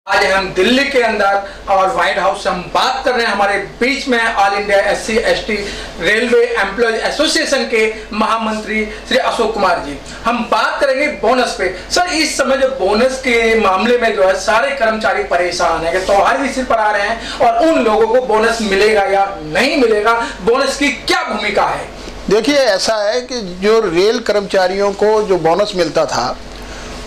आज हम दिल्ली के अंदर और व्हाइट हाउस से हम बात कर रहे हैं। हमारे बीच में all India SC/ST railway employ association के महामंत्री श्री अशोक कुमार जी। हम बात करेंगे बोनस पे। सर, इस समय जो बोनस के मामले में जो है सारे कर्मचारी परेशान है कि त्योहार भी सिर पर आ रहे हैं और उन लोगों को बोनस मिलेगा या नहीं मिलेगा, बोनस की क्या भूमिका है? देखिए, ऐसा है कि जो रेल कर्मचारियों को जो बोनस मिलता था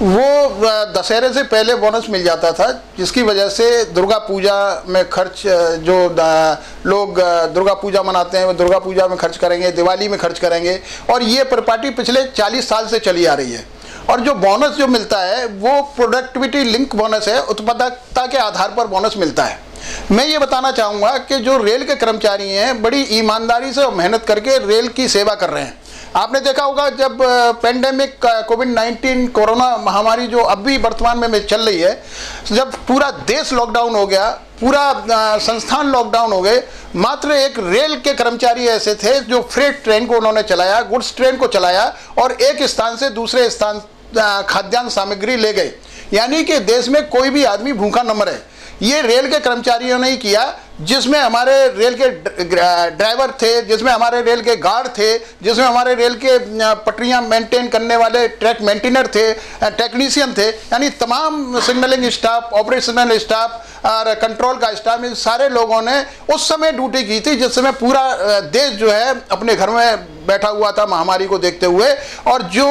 वो दशहरे से पहले बोनस मिल जाता था, जिसकी वजह से दुर्गा पूजा में खर्च, जो लोग दुर्गा पूजा मनाते हैं वो दुर्गा पूजा में खर्च करेंगे, दिवाली में खर्च करेंगे, और ये परिपाटी पिछले 40 साल से चली आ रही है। और जो बोनस जो मिलता है वो प्रोडक्टिविटी लिंक बोनस है, उत्पादकता के आधार पर बोनस मिलता है। मैं ये बताना चाहूँगा कि जो रेल के कर्मचारी हैं बड़ी ईमानदारी से और मेहनत करके रेल की सेवा कर रहे हैं। आपने देखा होगा जब पेंडेमिक कोविड-19 कोरोना महामारी जो अभी वर्तमान में चल रही है, जब पूरा देश लॉकडाउन हो गया, पूरा संस्थान लॉकडाउन हो गए, मात्र एक रेल के कर्मचारी ऐसे थे जो फ्रेट ट्रेन को उन्होंने चलाया, गुड्स ट्रेन को चलाया और एक स्थान से दूसरे स्थान खाद्यान्न सामग्री ले गए। यानी कि देश में कोई भी आदमी भूखा न मरे। ये रेल के कर्मचारियों ने ही किया, जिसमें हमारे रेल के ड्राइवर थे, जिसमें हमारे रेल के गार्ड थे, जिसमें हमारे रेल के पटरियां मेंटेन करने वाले ट्रैक मेंटेनर थे, टेक्नीशियन थे, यानी तमाम सिग्नलिंग स्टाफ, ऑपरेशनल स्टाफ और कंट्रोल का स्टाफ, इन सारे लोगों ने उस समय ड्यूटी की थी जिस समय पूरा देश जो है अपने घर में बैठा हुआ था महामारी को देखते हुए, और जो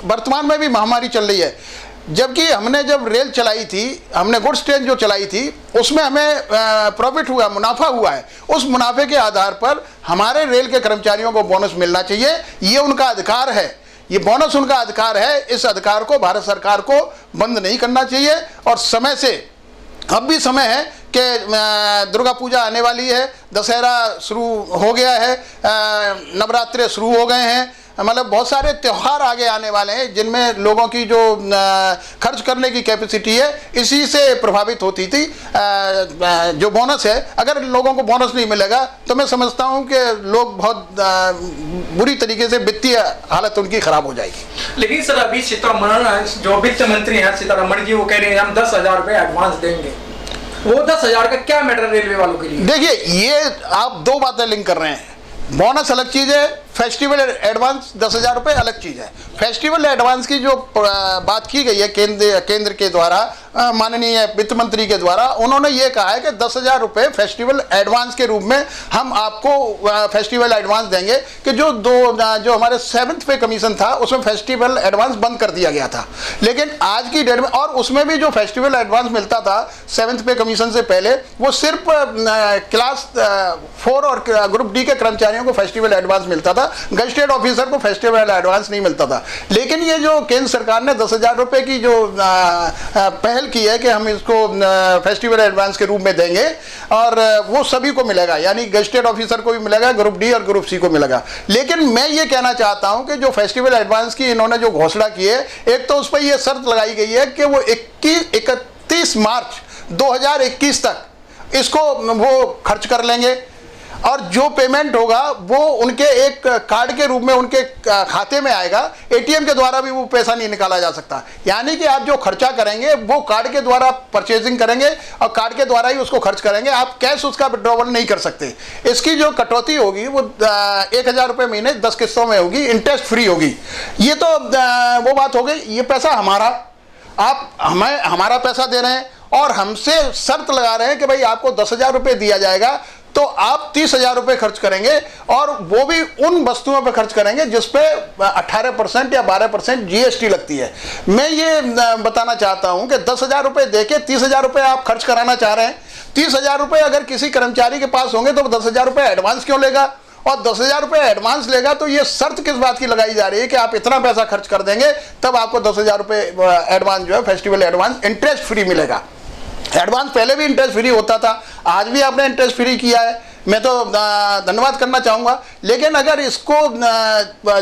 वर्तमान में भी महामारी चल रही है। जबकि हमने जब रेल चलाई थी, हमने गुड्स ट्रेन जो चलाई थी, उसमें हमें प्रॉफिट हुआ, मुनाफा हुआ है। उस मुनाफे के आधार पर हमारे रेल के कर्मचारियों को बोनस मिलना चाहिए। ये उनका अधिकार है, ये बोनस उनका अधिकार है। इस अधिकार को भारत सरकार को बंद नहीं करना चाहिए। और समय से अब भी समय है कि दुर्गा पूजा आने वाली है, दशहरा शुरू हो गया है, नवरात्रे शुरू हो गए हैं, मतलब बहुत सारे त्यौहार आगे आने वाले हैं जिनमें लोगों की जो खर्च करने की कैपेसिटी है इसी से प्रभावित होती थी। जो बोनस है, अगर लोगों को बोनस नहीं मिलेगा तो मैं समझता हूं कि लोग बहुत बुरी तरीके से वित्तीय हालत उनकी खराब हो जाएगी। लेकिन सर, अभी सीतारमण जो वित्त मंत्री हैं सीतारमण जी, वो कह रहे हैं हम 10,000 रुपये एडवांस देंगे। वो 10,000 का क्या मैटर रेलवे वालों के लिए? देखिए, ये आप दो बातें लिंक कर रहे हैं। बोनस अलग चीज़ है, फेस्टिवल एडवांस 10,000 रुपये अलग चीज़ है। फेस्टिवल एडवांस की जो बात की गई है केंद्र के द्वारा, माननीय वित्त मंत्री के द्वारा, उन्होंने ये कहा है कि 10,000 रुपये फेस्टिवल एडवांस के रूप में हम आपको फेस्टिवल एडवांस देंगे। कि जो हमारे 7th पे कमीशन था उसमें फेस्टिवल एडवांस बंद कर दिया गया था, लेकिन आज की डेट में, और उसमें भी जो फेस्टिवल एडवांस मिलता था 7th पे कमीशन से पहले, वो सिर्फ क्लास 4 और ग्रुप डी के कर्मचारियों को फेस्टिवल एडवांस मिलता था, गजेटेड ऑफिसर को फेस्टिवल एडवांस नहीं मिलता था। लेकिन ये जो केंद्र सरकार ने 10,000 रुपये की जो पहल की है कि हम इसको फेस्टिवल एडवांस के रूप में देंगे और वो सभी को मिलेगा, यानी गजेटेड ऑफिसर को भी मिलेगा, ग्रुप डी और ग्रुप सी को मिलेगा। लेकिन मैं ये कहना चाहता हूं कि जो फेस्टिवल एडवांस की इन्होंने जो घोषणा की है, एक तो उस पर यह शर्त लगाई गई है कि वो 31 मार्च 2021 तक इसको वो खर्च कर लेंगे और जो पेमेंट होगा वो उनके एक कार्ड के रूप में उनके खाते में आएगा। एटीएम के द्वारा भी वो पैसा नहीं निकाला जा सकता। यानी कि आप जो खर्चा करेंगे वो कार्ड के द्वारा परचेजिंग करेंगे और कार्ड के द्वारा ही उसको खर्च करेंगे, आप कैश उसका विड्रॉवल नहीं कर सकते। इसकी जो कटौती होगी वो 1,000 रुपये महीने 10 किस्तों में होगी, इंटरेस्ट फ्री होगी। ये तो वो बात हो गई। ये पैसा हमारा, आप हमें हमारा पैसा दे रहे हैं और हमसे शर्त लगा रहे हैं कि भाई आपको 10,000 रुपये दिया जाएगा तो आप 30,000 रुपये खर्च करेंगे, और वो भी उन वस्तुओं पर खर्च करेंगे जिस पे 18% या 12% GST लगती है। मैं ये बताना चाहता हूं कि 10,000 रुपये दे के 30,000 रुपये आप खर्च कराना चाह रहे हैं। 30,000 रुपये अगर किसी कर्मचारी के पास होंगे तो 10,000 रुपये एडवांस क्यों लेगा? और 10,000 रुपये एडवांस लेगा तो ये शर्त किस बात की लगाई जा रही है कि आप इतना पैसा खर्च कर देंगे तब आपको 10,000 रुपये एडवांस जो है फेस्टिवल एडवांस इंटरेस्ट फ्री मिलेगा। एडवांस पहले भी इंटरेस्ट फ्री होता था, आज भी आपने इंटरेस्ट फ्री किया है, मैं तो धन्यवाद करना चाहूँगा। लेकिन अगर इसको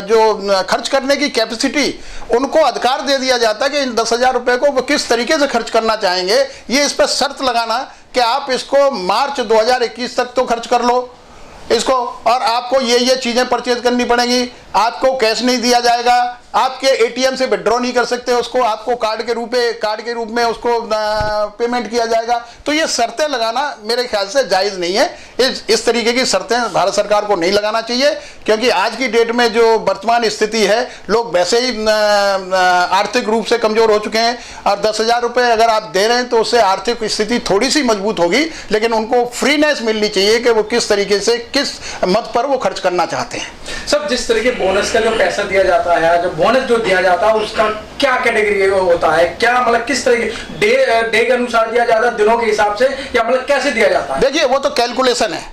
जो खर्च करने की कैपेसिटी उनको अधिकार दे दिया जाता है कि इन 10,000 रुपये को वो किस तरीके से खर्च करना चाहेंगे, ये इस पर शर्त लगाना कि आप इसको मार्च 2021 तक तो खर्च कर लो इसको, और आपको ये चीज़ें परचेज करनी पड़ेंगी, आपको कैश नहीं दिया जाएगा, आपके एटीएम से विड्रॉ नहीं कर सकते उसको, आपको कार्ड के रूप में उसको पेमेंट किया जाएगा। तो ये शर्तें लगाना मेरे ख्याल से जायज़ नहीं है। इस तरीके की शर्तें भारत सरकार को नहीं लगाना चाहिए, क्योंकि आज की डेट में जो वर्तमान स्थिति है, लोग वैसे ही आर्थिक रूप से कमज़ोर हो चुके हैं, और 10,000 रुपये अगर आप दे रहे हैं तो उससे आर्थिक स्थिति थोड़ी सी मजबूत होगी, लेकिन उनको फ्रीनेस मिलनी चाहिए कि वो किस तरीके से किस मद पर वो खर्च करना चाहते हैं। सब जिस तरीके बोनस का जो पैसा दिया जाता है, जो बोनस जो दिया जाता है उसका क्या कैटेगरी होता है, क्या मतलब किस तरीके डे के अनुसार दिया जाता है, दिनों के हिसाब से, या मतलब कैसे दिया जाता है? देखिए वो तो कैलकुलेशन है,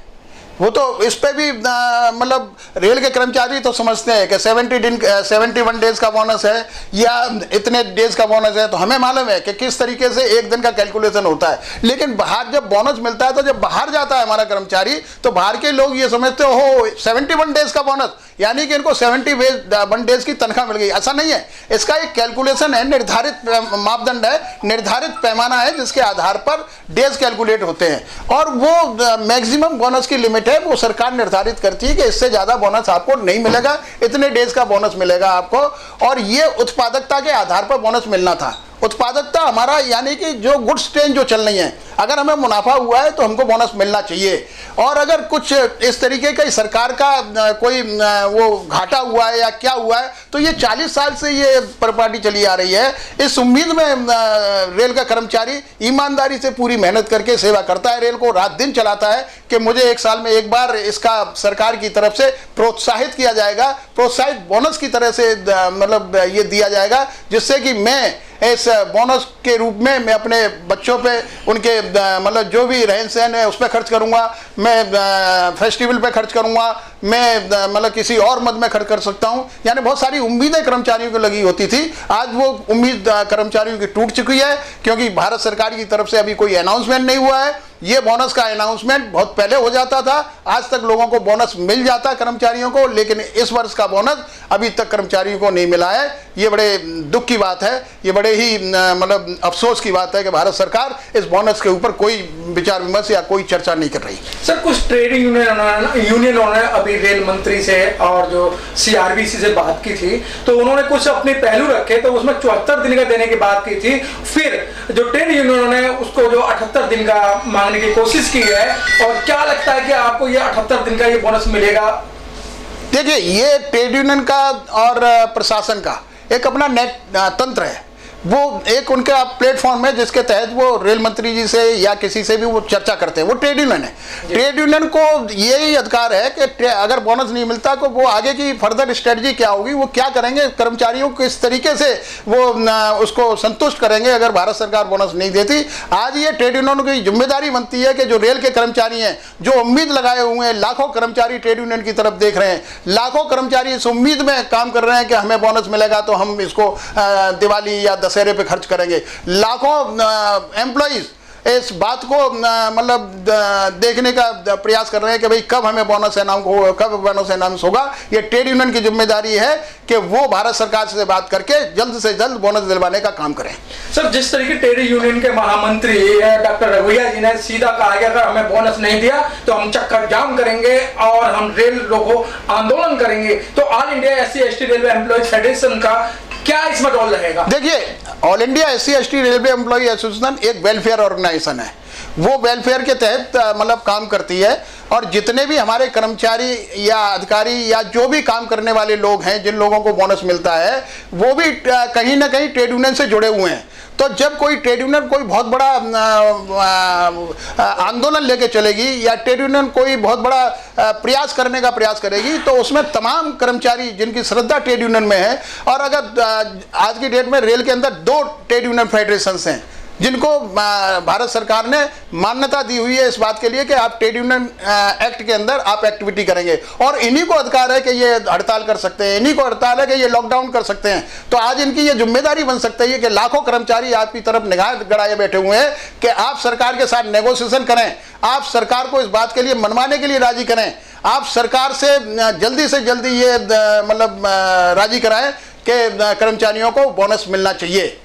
वो तो इस पे भी मतलब रेल के कर्मचारी तो समझते हैं कि 71 डेज का बोनस है या इतने डेज का बोनस है, तो हमें मालूम है कि किस तरीके से एक दिन का कैलकुलेशन होता है। लेकिन बाहर जब बोनस मिलता है, तो जब बाहर जाता है हमारा कर्मचारी, तो बाहर के लोग ये समझते हो 71 डेज का बोनस यानी कि इनको 71 डेज की तनख्वाह मिल गई। ऐसा नहीं है, इसका एक कैलकुलेशन है, निर्धारित मापदंड है, निर्धारित पैमाना है, जिसके आधार पर डेज कैलकुलेट होते हैं, और वो मैक्सिमम बोनस की लिमिट है, वो सरकार निर्धारित करती है कि इससे ज्यादा बोनस आपको नहीं मिलेगा, इतने डेज का बोनस मिलेगा आपको। और ये उत्पादकता के आधार पर बोनस मिलना था। उत्पादकता हमारा यानी कि जो गुड्स ट्रेन जो चल रही है, अगर हमें मुनाफा हुआ है तो हमको बोनस मिलना चाहिए। और अगर कुछ इस तरीके का सरकार का कोई वो घाटा हुआ है या क्या हुआ है, तो ये 40 साल से ये प्रॉपर्टी चली आ रही है। इस उम्मीद में रेल का कर्मचारी ईमानदारी से पूरी मेहनत करके सेवा करता है, रेल को रात दिन चलाता है कि मुझे एक साल में एक बार इसका सरकार की तरफ से प्रोत्साहित किया जाएगा, प्रोत्साहित बोनस की तरह से मतलब ये दिया जाएगा, जिससे कि मैं इस बोनस के रूप में मैं अपने बच्चों पे उनके मतलब जो भी रहन सहन है उस पर खर्च करूंगा, मैं फेस्टिवल पे खर्च करूंगा, मैं मतलब किसी और मद में खर्च कर सकता हूं। यानी बहुत सारी उम्मीदें कर्मचारियों को लगी होती थी, आज वो उम्मीद कर्मचारियों की टूट चुकी है, क्योंकि भारत सरकार की तरफ से अभी कोई अनाउंसमेंट नहीं हुआ है। ये बोनस का अनाउंसमेंट बहुत पहले हो जाता था, आज तक लोगों को बोनस मिल जाता कर्मचारियों को, लेकिन इस वर्ष का बोनस अभी तक कर्मचारियों को नहीं मिला है। ये बड़े दुख की बात है, ये बड़े ही मतलब अफसोस की बात है कि भारत सरकार इस बोनस के ऊपर कोई विचार विमर्श या कोई चर्चा नहीं कर रही। सर, कुछ ट्रेड यूनियनों ने अभी रेल मंत्री से और जो CRBC से बात की थी, तो उन्होंने कुछ अपने पहलू रखे, तो उसमें 74 दिन का देने की बात की थी। फिर जो ट्रेड यूनियनों ने उसको जो 78 दिन का मांगने की कोशिश की है, और क्या लगता है कि आपको ये 78 दिन का ये बोनस मिलेगा? देखिए, ये ट्रेड यूनियन का और प्रशासन का एक अपना नेट तंत्र है, वो एक उनका प्लेटफॉर्म है जिसके तहत वो रेल मंत्री जी से या किसी से भी वो चर्चा करते हैं। वो ट्रेड यूनियन है, ट्रेड यूनियन को यही अधिकार है कि अगर बोनस नहीं मिलता तो वो आगे की फर्दर स्ट्रेटजी क्या होगी, वो क्या करेंगे, कर्मचारियों को किस तरीके से वो उसको संतुष्ट करेंगे अगर भारत सरकार बोनस नहीं देती। आज ये ट्रेड यूनियनों की जिम्मेदारी बनती है कि जो रेल के कर्मचारी हैं, जो उम्मीद लगाए हुए हैं, लाखों कर्मचारी ट्रेड यूनियन की तरफ देख रहे हैं, लाखों कर्मचारी इस उम्मीद में काम कर रहे हैं कि हमें बोनस मिलेगा तो हम इसको दिवाली या दशहरे पे खर्च करेंगे। लाखों एम्प्लॉइज इस बात को मतलब देखने का प्रयास कर रहे हैं कि भाई कब हमें बोनस अनाउंस होगा। ये ट्रेड यूनियन की जिम्मेदारी है कि वो भारत सरकार से बात करके जल्द से जल्द बोनस दिलवाने का काम करें। सर, जिस तरीके ट्रेड यूनियन के महामंत्री डॉक्टर रघुवैया जी ने सीधा कहा कि अगर हमें बोनस नहीं दिया तो हम चक्कर जाम करेंगे और हम रेल रोको आंदोलन करेंगे, तो all India SC/ST railway employees federation का क्या इसमें रोल रहेगा? देखिए, all India SC/ST railway employ association एक वेलफेयर ऑर्गेनाइजेशन है, वो वेलफेयर के तहत मतलब काम करती है, और जितने भी हमारे कर्मचारी या अधिकारी या जो भी काम करने वाले लोग हैं, जिन लोगों को बोनस मिलता है, वो भी कहीं ना कहीं ट्रेड यूनियन से जुड़े हुए हैं। तो जब कोई ट्रेड यूनियन कोई बहुत बड़ा आंदोलन लेके चलेगी या ट्रेड यूनियन कोई बहुत बड़ा प्रयास करने का प्रयास करेगी, तो उसमें तमाम कर्मचारी जिनकी श्रद्धा ट्रेड यूनियन में है, और अगर आज की डेट में रेल के अंदर 2 ट्रेड यूनियन फेडरेशंस हैं जिनको भारत सरकार ने मान्यता दी हुई है इस बात के लिए कि आप ट्रेड यूनियन एक्ट के अंदर आप एक्टिविटी करेंगे, और इन्हीं को अधिकार है कि ये हड़ताल कर सकते हैं, इन्हीं को हड़ताल है कि ये लॉकडाउन कर सकते हैं। तो आज इनकी ये जिम्मेदारी बन सकती है कि लाखों कर्मचारी आपकी तरफ निगाह गड़ाए बैठे हुए हैं कि आप सरकार के साथ नेगोशिएशन करें, आप सरकार को इस बात के लिए मनवाने के लिए राजी करें, आप सरकार से जल्दी ये मतलब राजी कराएं कि कर्मचारियों को बोनस मिलना चाहिए।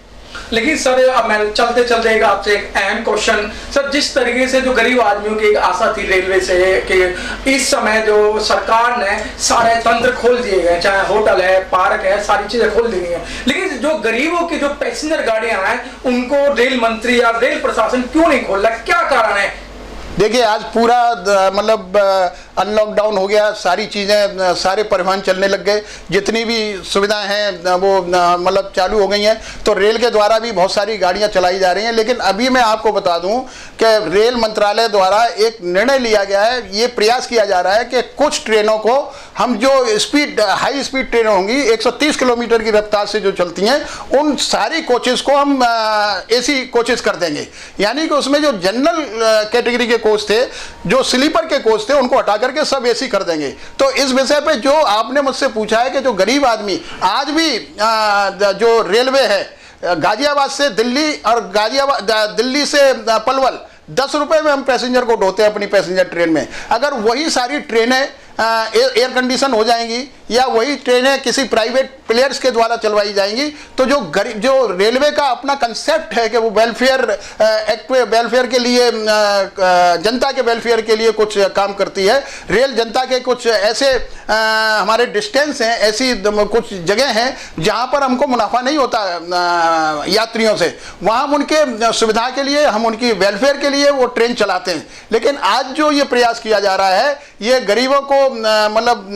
लेकिन सर अब मैं चलते चलते एक आपसे एक अहम क्वेश्चन सर, जिस तरीके से जो गरीब आदमियों की एक आशा थी रेलवे से कि इस समय जो सरकार ने सारे तंत्र खोल दिए गए, चाहे होटल है, पार्क है, सारी चीजें खोल दी गई हैं, लेकिन जो गरीबों की जो पैसेंजर गाड़ियां हैं उनको रेल मंत्री या रेल प्रशासन क्यों नहीं खोल रहा, क्या कारण है? देखिए, आज पूरा मतलब अनलॉकडाउन हो गया, सारी चीज़ें, सारे परिवहन चलने लग गए, जितनी भी सुविधाएं हैं वो मतलब चालू हो गई हैं, तो रेल के द्वारा भी बहुत सारी गाड़ियां चलाई जा रही हैं। लेकिन अभी मैं आपको बता दूं कि रेल मंत्रालय द्वारा एक निर्णय लिया गया है, ये प्रयास किया जा रहा है कि कुछ ट्रेनों को हम जो हाई स्पीड ट्रेनें होंगी 130 किलोमीटर की रफ्तार से जो चलती हैं, उन सारी कोचेस को हम एसी कोचेस कर देंगे। यानी कि उसमें जो जनरल कैटेगरी के कोच थे, जो स्लीपर के कोच थे, उनको हटा करके सब एसी कर देंगे। तो इस विषय पे जो आपने मुझसे पूछा है कि जो गरीब आदमी आज भी जो रेलवे है गाजियाबाद से दिल्ली और दिल्ली से पलवल 10 रुपए में हम पैसेंजर को ढोते हैं अपनी पैसेंजर ट्रेन में। अगर वही सारी ट्रेनें एयर कंडीशन हो जाएंगी या वही ट्रेनें किसी प्राइवेट प्लेयर्स के द्वारा चलवाई जाएंगी, तो जो रेलवे का अपना कंसेप्ट है कि वो वेलफेयर एक्ट में वेलफेयर के लिए जनता के वेलफेयर के लिए कुछ काम करती है। रेल जनता के कुछ ऐसे हमारे डिस्टेंस हैं, ऐसी कुछ जगह हैं जहां पर हमको मुनाफा नहीं होता यात्रियों से, वहां हम उनके सुविधा के लिए, हम उनकी वेलफेयर के लिए वो ट्रेन चलाते हैं। लेकिन आज जो ये प्रयास किया जा रहा है, ये गरीबों को मतलब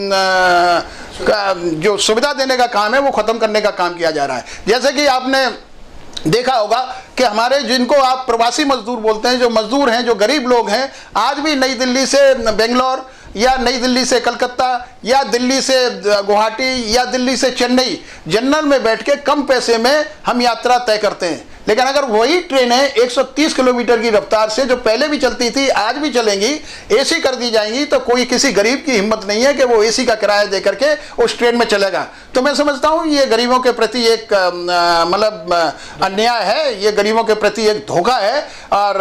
जो सुविधा देने का काम है वो खत्म करने का काम किया जा रहा है। जैसे कि आपने देखा होगा कि हमारे जिनको आप प्रवासी मजदूर बोलते हैं, जो मजदूर हैं, जो गरीब लोग हैं, आज भी नई दिल्ली से बेंगलोर या नई दिल्ली से कलकत्ता या दिल्ली से गुवाहाटी या दिल्ली से चेन्नई जनरल में बैठ के कम पैसे में हम यात्रा तय करते हैं। लेकिन अगर वही ट्रेनें 130 किलोमीटर की रफ्तार से जो पहले भी चलती थी आज भी चलेंगी, एसी कर दी जाएंगी, तो कोई किसी गरीब की हिम्मत नहीं है कि वो एसी का किराया दे करके उस ट्रेन में चलेगा। तो मैं समझता हूँ ये गरीबों के प्रति एक मतलब अन्याय है, ये गरीबों के प्रति एक धोखा है और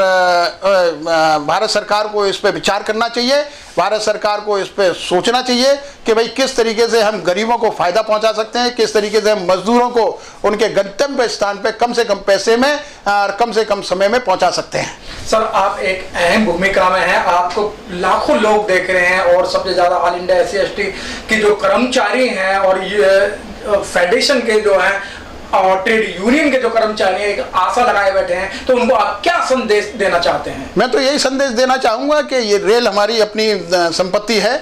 भारत सरकार को इस पर विचार करना चाहिए। भारत सरकार को इस पर सोचना चाहिए कि भाई किस तरीके से हम गरीबों को फायदा पहुंचा सकते हैं, किस तरीके से हम मजदूरों को उनके गंतव्य स्थान पे कम से कम पैसे में और कम से कम समय में पहुंचा सकते हैं। सर, आप एक अहम भूमिका में हैं, आपको लाखों लोग देख रहे हैं और सबसे ज्यादा ऑल इंडिया SC/ST के जो कर्मचारी हैं और ये फेडरेशन के जो हैं और ट्रेड यूनियन के जो कर्मचारी एक आशा लगाए बैठे हैं, तो उनको आप क्या संदेश देना चाहते हैं? मैं तो यही संदेश देना चाहूँगा कि ये रेल हमारी अपनी संपत्ति है।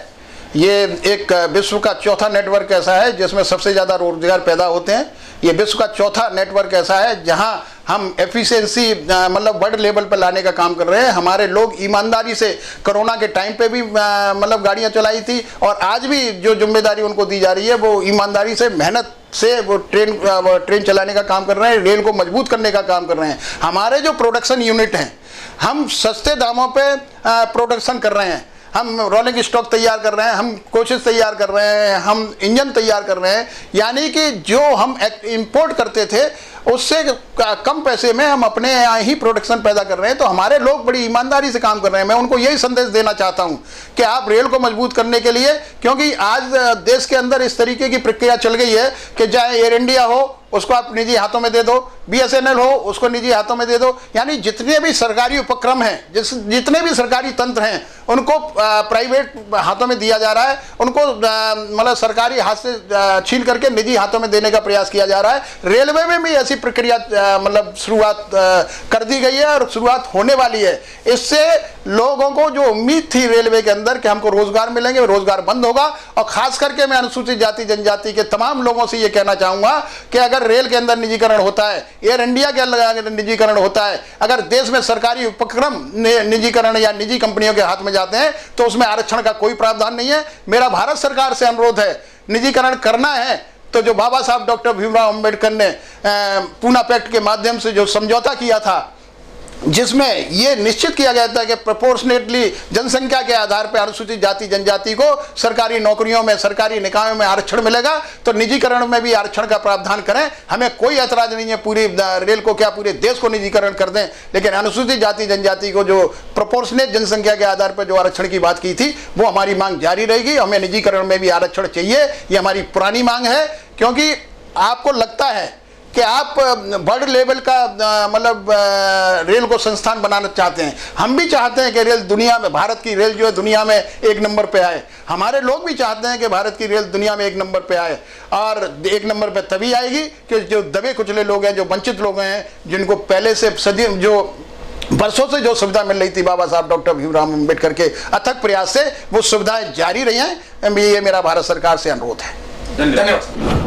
ये एक विश्व का चौथा नेटवर्क ऐसा है जिसमें सबसे ज़्यादा रोजगार पैदा होते हैं। ये विश्व का चौथा नेटवर्क ऐसा है जहां हम एफिशिएंसी मतलब वर्ल्ड लेवल पर लाने का काम कर रहे हैं। हमारे लोग ईमानदारी से कोरोना के टाइम पे भी मतलब गाड़ियां चलाई थी और आज भी जो जिम्मेदारी उनको दी जा रही है वो ईमानदारी से, मेहनत से वो ट्रेन चलाने का काम कर रहे हैं, रेल को मजबूत करने का काम कर रहे हैं। हमारे जो प्रोडक्शन यूनिट हैं, हम सस्ते दामों पे प्रोडक्शन कर रहे हैं, हम रोलिंग स्टॉक तैयार कर रहे हैं, हम कोचेस तैयार कर रहे हैं, हम इंजन तैयार कर रहे हैं। यानी कि जो हम इंपोर्ट करते थे उससे कम पैसे में हम अपने यहाँ ही प्रोडक्शन पैदा कर रहे हैं। तो हमारे लोग बड़ी ईमानदारी से काम कर रहे हैं। मैं उनको यही संदेश देना चाहता हूँ कि आप रेल को मजबूत करने के लिए, क्योंकि आज देश के अंदर इस तरीके की प्रक्रिया चल गई है कि चाहे एयर इंडिया हो उसको आप निजी हाथों में दे दो, BSNL हो उसको निजी हाथों में दे दो। यानी जितने भी सरकारी उपक्रम हैं, जितने भी सरकारी तंत्र हैं, उनको प्राइवेट हाथों में दिया जा रहा है, उनको मतलब सरकारी हाथ से छीन करके निजी हाथों में देने का प्रयास किया जा रहा है। रेलवे में भी ऐसी प्रक्रिया मतलब शुरुआत कर दी गई है और शुरुआत होने वाली है। इससे लोगों को जो उम्मीद थी रेलवे के अंदर कि हमको रोजगार मिलेंगे, रोजगार बंद होगा। और खास करके मैं अनुसूचित जाति जनजाति के तमाम लोगों से ये कहना चाहूँगा कि अगर रेल के अंदर निजीकरण होता है, एयर इंडिया के अंदर निजीकरण होता है, अगर देश में सरकारी उपक्रम निजीकरण या निजी कंपनियों के हाथ में जाते हैं तो उसमें आरक्षण का कोई प्रावधान नहीं है। मेरा भारत सरकार से अनुरोध है, निजीकरण करना है तो जो बाबा साहब डॉक्टर भीमराव अंबेडकर ने पूना पैक्ट के माध्यम से जो समझौता किया था, जिसमें ये निश्चित किया गया था कि प्रोपोर्शनेटली जनसंख्या के आधार पर अनुसूचित जाति जनजाति को सरकारी नौकरियों में, सरकारी निकायों में आरक्षण मिलेगा, तो निजीकरण में भी आरक्षण का प्रावधान करें। हमें कोई ऐतराज नहीं है पूरी रेल को, क्या पूरे देश को निजीकरण कर दें, लेकिन अनुसूचित जाति जनजाति को जो प्रोपोर्शनेट जनसंख्या के आधार पर जो आरक्षण की बात की थी वो हमारी मांग जारी रहेगी। हमें निजीकरण में भी आरक्षण चाहिए, ये हमारी पुरानी मांग है। क्योंकि आपको लगता है कि आप वर्ल्ड लेवल का मतलब रेल को संस्थान बनाना चाहते हैं। हम भी चाहते हैं कि रेल दुनिया में, भारत की रेल जो है दुनिया में एक नंबर पे आए। हमारे लोग भी चाहते हैं कि भारत की रेल दुनिया में एक नंबर पे आए, और एक नंबर पे तभी आएगी कि जो दबे कुचले लोग हैं, जो वंचित लोग हैं, जिनको पहले से सदी जो बरसों से जो सुविधा मिल रही थी बाबा साहब डॉक्टर भीमराव अम्बेडकर के अथक प्रयास से, वो सुविधाएं जारी रही हैं। ये मेरा भारत सरकार से अनुरोध है। धन्यवाद।